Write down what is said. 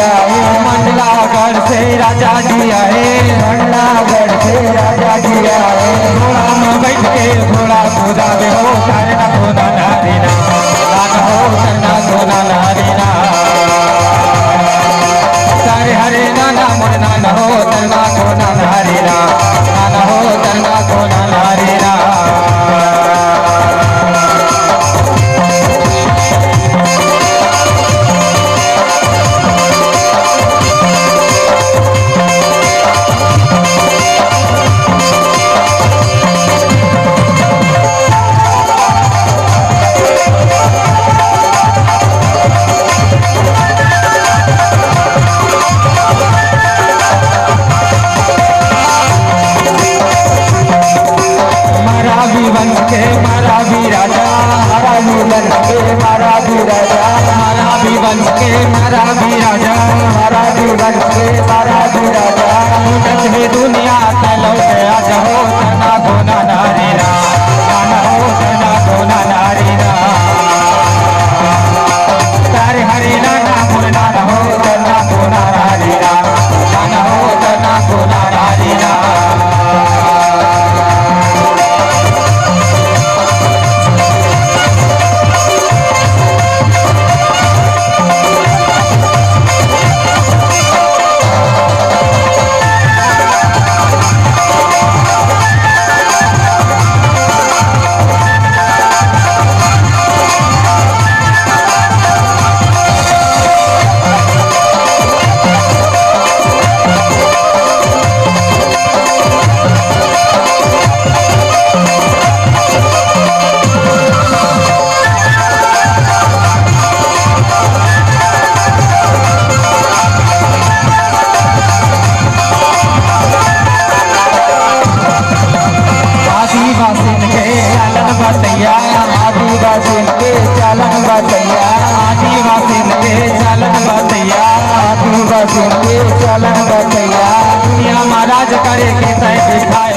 आए, मंडलागढ़ से राजा जी आए, मंडलागढ़ से राजा जी आए। घोड़ा में बैठ के घोड़ा कुदावे हो, करना कोना नारीना, दान हो करना कोना नारीना। सारे हरे नाना मोर नाना हो, करना कोना नारीना, नाना हो करना कोना नारीना। वंश के मारा भी राजा, हमारा भी वंश के मारा भी राजा, हमारा भी वंश के मारा भी राजा, हमारा भी वंश के मारा भी राजा। है दुनिया तलो से आज हो तना कोना नारीना, गाना हो तना कोना नारीना। सारे हरे नाना मोर नाना हो तना कोना नारीना, गाना हो तना कोना नारीना। बतैया, आदिवासी के चालन बतैया, आदिवासी के चालन बतैया, आदिवासी के चालन बतैया। दुनिया महाराज करे के तय दिखाए